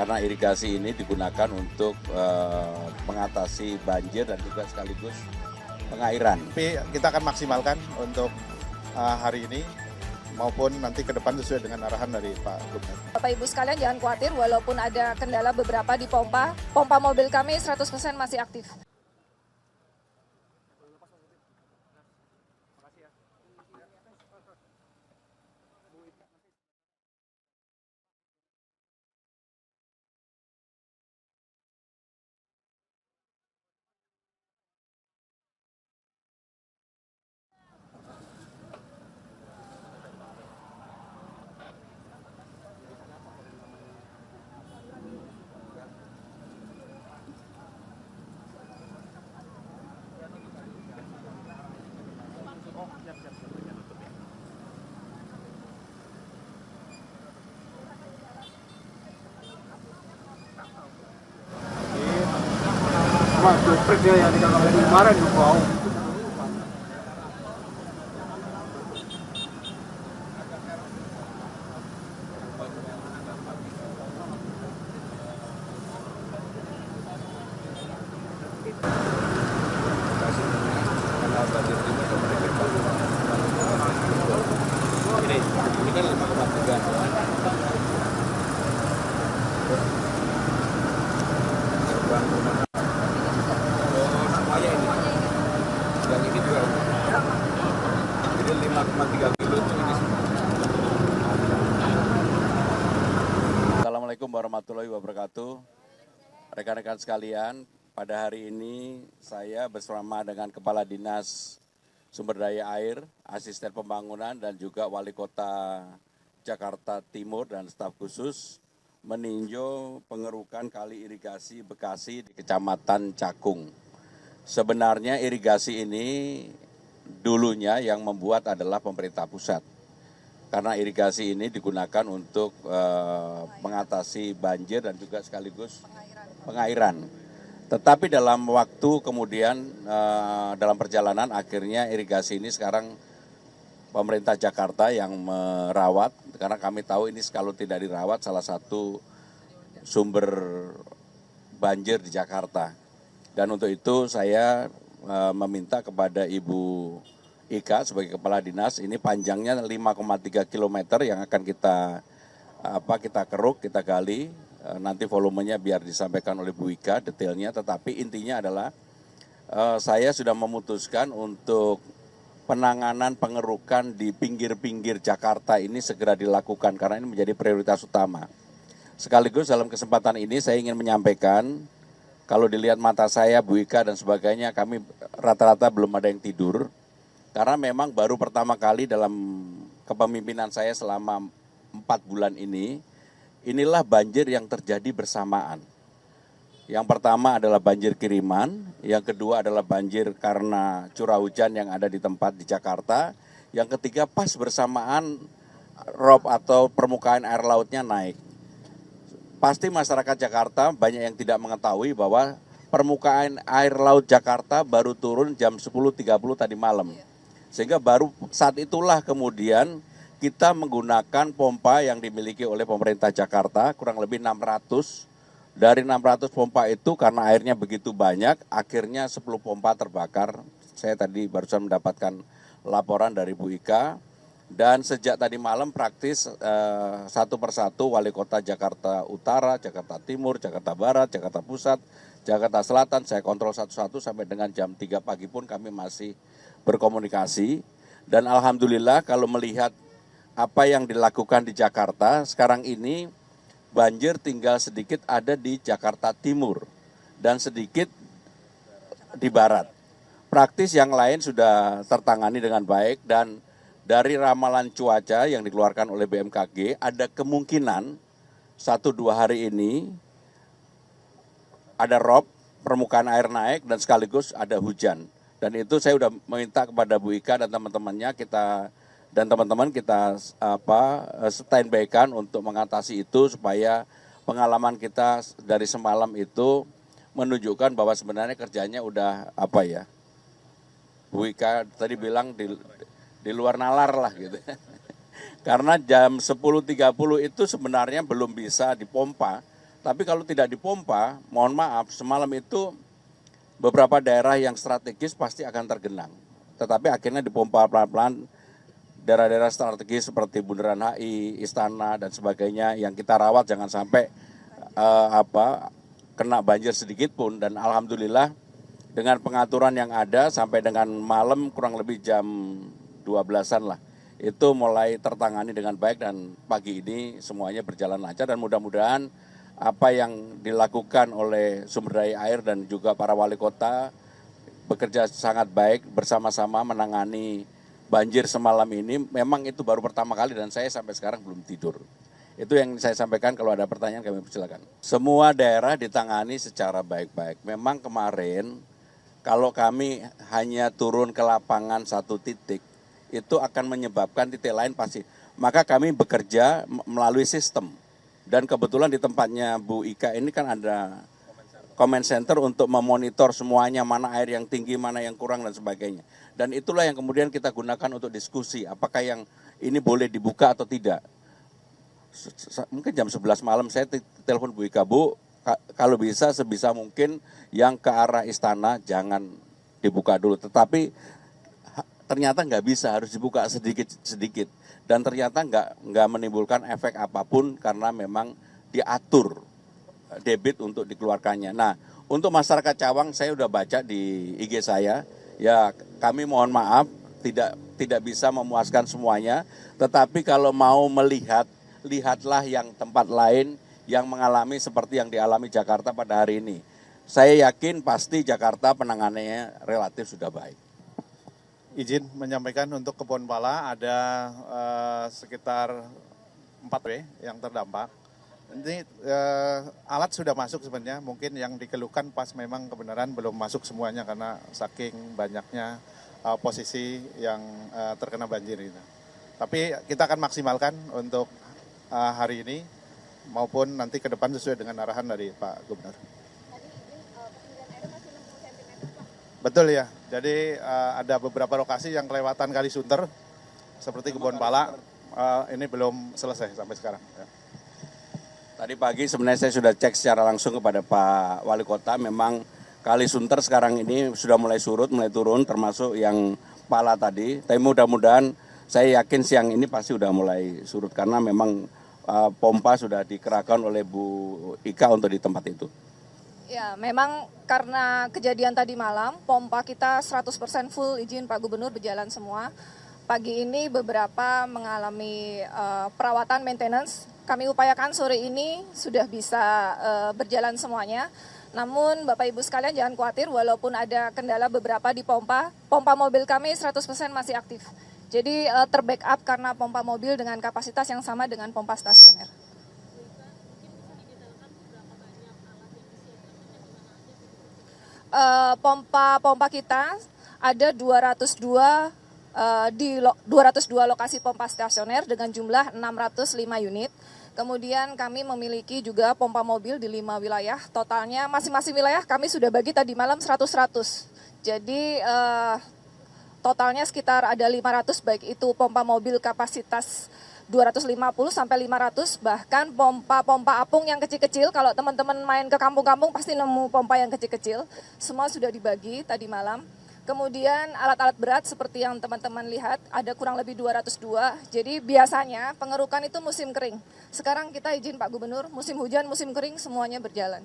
karena irigasi ini digunakan untuk mengatasi banjir dan juga sekaligus pengairan. Tapi kita akan maksimalkan untuk hari ini maupun nanti ke depan sesuai dengan arahan dari Pak Gubernur. Bapak Ibu sekalian jangan khawatir, walaupun ada kendala beberapa di pompa mobil kami 100% masih aktif. Mas, Joprik ya yang dikatakan kemarin juga bau. Ini kan 5,3. Semuanya ini. Yang ini juga. Jadi 5,3 kilo itu ini. Assalamualaikum warahmatullahi wabarakatuh. Rekan-rekan sekalian, pada hari ini saya bersama dengan Kepala Dinas Sumber Daya Air, Asisten Pembangunan dan juga Wali Kota Jakarta Timur dan staf khusus meninjau pengerukan kali irigasi Bekasi di Kecamatan Cakung. Sebenarnya irigasi ini dulunya yang membuat adalah pemerintah pusat. Karena irigasi ini digunakan untuk mengatasi banjir dan juga sekaligus pengairan. Tetapi dalam waktu kemudian dalam perjalanan akhirnya irigasi ini sekarang pemerintah Jakarta yang merawat. Karena kami tahu ini kalau tidak dirawat salah satu sumber banjir di Jakarta. Dan untuk itu saya meminta kepada Ibu Ika sebagai Kepala Dinas, ini panjangnya 5,3 km yang akan kita keruk, kita gali. Nanti volumenya biar disampaikan oleh Bu Ika detailnya, tetapi intinya adalah saya sudah memutuskan untuk penanganan pengerukan di pinggir-pinggir Jakarta ini segera dilakukan karena ini menjadi prioritas utama. Sekaligus dalam kesempatan ini saya ingin menyampaikan, kalau dilihat mata saya, Bu Ika dan sebagainya, kami rata-rata belum ada yang tidur. Karena memang baru pertama kali dalam kepemimpinan saya selama 4 bulan ini, inilah banjir yang terjadi bersamaan. Yang pertama adalah banjir kiriman, yang kedua adalah banjir karena curah hujan yang ada di tempat di Jakarta, yang ketiga pas bersamaan rob atau permukaan air lautnya naik. Pasti masyarakat Jakarta banyak yang tidak mengetahui bahwa permukaan air laut Jakarta baru turun jam 10.30 tadi malam. Sehingga baru saat itulah kemudian kita menggunakan pompa yang dimiliki oleh pemerintah Jakarta, kurang lebih 600. Dari 600 pompa itu karena airnya begitu banyak, akhirnya 10 pompa terbakar. Saya tadi barusan mendapatkan laporan dari Bu Ika. Dan sejak tadi malam praktis satu persatu wali kota Jakarta Utara, Jakarta Timur, Jakarta Barat, Jakarta Pusat, Jakarta Selatan, saya kontrol satu-satu sampai dengan jam 3 pagi pun kami masih berkomunikasi. Dan alhamdulillah kalau melihat apa yang dilakukan di Jakarta, sekarang ini banjir tinggal sedikit ada di Jakarta Timur dan sedikit di Barat. Praktis yang lain sudah tertangani dengan baik dan dari ramalan cuaca yang dikeluarkan oleh BMKG ada kemungkinan 1-2 hari ini ada rob, permukaan air naik dan sekaligus ada hujan. Dan itu saya sudah meminta kepada Bu Ika dan teman-temannya kita standby-kan untuk mengatasi itu supaya pengalaman kita dari semalam itu menunjukkan bahwa sebenarnya kerjanya udah Bu Ika tadi bilang di luar nalar lah gitu. Karena jam 10.30 itu sebenarnya belum bisa dipompa Tapi kalau tidak dipompa, mohon maaf, semalam itu beberapa daerah yang strategis pasti akan tergenang. Tetapi akhirnya dipompa pelan-pelan daerah-daerah strategis seperti Bundaran HI, Istana dan sebagainya yang kita rawat jangan sampai kena banjir sedikit pun. Dan alhamdulillah dengan pengaturan yang ada sampai dengan malam kurang lebih jam 12-an lah itu mulai tertangani dengan baik dan pagi ini semuanya berjalan lancar dan mudah-mudahan apa yang dilakukan oleh sumber daya air dan juga para wali kota bekerja sangat baik bersama-sama menangani banjir semalam ini. Memang itu baru pertama kali dan saya sampai sekarang belum tidur. Itu yang saya sampaikan, kalau ada pertanyaan kami persilakan. Semua daerah ditangani secara baik-baik. Memang kemarin kalau kami hanya turun ke lapangan satu titik, itu akan menyebabkan titik lain pasti. Maka kami bekerja melalui sistem. Dan kebetulan di tempatnya Bu Ika ini kan ada comment center untuk memonitor semuanya, mana air yang tinggi, mana yang kurang dan sebagainya. Dan itulah yang kemudian kita gunakan untuk diskusi, apakah yang ini boleh dibuka atau tidak. Mungkin jam 11 malam saya telepon Bu Ika, Bu, kalau bisa sebisa mungkin yang ke arah istana jangan dibuka dulu. Tetapi ternyata nggak bisa, harus dibuka sedikit-sedikit. Dan ternyata nggak menimbulkan efek apapun karena memang diatur debit untuk dikeluarkannya. Nah, untuk masyarakat Cawang saya sudah baca di IG saya, ya kami mohon maaf tidak bisa memuaskan semuanya, tetapi kalau mau melihat, lihatlah yang tempat lain yang mengalami seperti yang dialami Jakarta pada hari ini. Saya yakin pasti Jakarta penanganannya relatif sudah baik. Izin menyampaikan untuk Kebon Pala ada sekitar 4 W yang terdampak. Ini alat sudah masuk sebenarnya, mungkin yang dikeluhkan pas memang kebenaran belum masuk semuanya karena saking banyaknya posisi yang terkena banjir itu. Tapi kita akan maksimalkan untuk hari ini maupun nanti ke depan sesuai dengan arahan dari Pak Gubernur. Betul ya, jadi ada beberapa lokasi yang kelewatan Kali Sunter seperti Kebon Pala, ini belum selesai sampai sekarang. Ya. Tadi pagi sebenarnya saya sudah cek secara langsung kepada Pak Wali Kota, memang Kali Sunter sekarang ini sudah mulai surut, mulai turun, termasuk yang Pala tadi. Tapi mudah-mudahan saya yakin siang ini pasti sudah mulai surut karena memang pompa sudah dikerahkan oleh Bu Ika untuk di tempat itu. Ya, memang karena kejadian tadi malam, pompa kita 100% full, izin Pak Gubernur berjalan semua. Pagi ini beberapa mengalami perawatan maintenance. Kami upayakan sore ini sudah bisa berjalan semuanya. Namun Bapak Ibu sekalian jangan khawatir, walaupun ada kendala beberapa di pompa mobil kami 100% masih aktif. Jadi terbackup karena pompa mobil dengan kapasitas yang sama dengan pompa stasioner. Pompa kita ada 202 di 202 lokasi pompa stasioner dengan jumlah 605 unit. Kemudian kami memiliki juga pompa mobil di 5 wilayah. Totalnya masing-masing wilayah kami sudah bagi tadi malam 100-100. Jadi totalnya sekitar ada 500, baik itu pompa mobil kapasitas 250 sampai 500, bahkan pompa apung yang kecil-kecil. Kalau teman-teman main ke kampung-kampung pasti nemu pompa yang kecil-kecil. Semua sudah dibagi tadi malam. Kemudian alat-alat berat seperti yang teman-teman lihat ada kurang lebih 202. Jadi biasanya pengerukan itu musim kering. Sekarang kita izin Pak Gubernur, musim hujan, musim kering semuanya berjalan.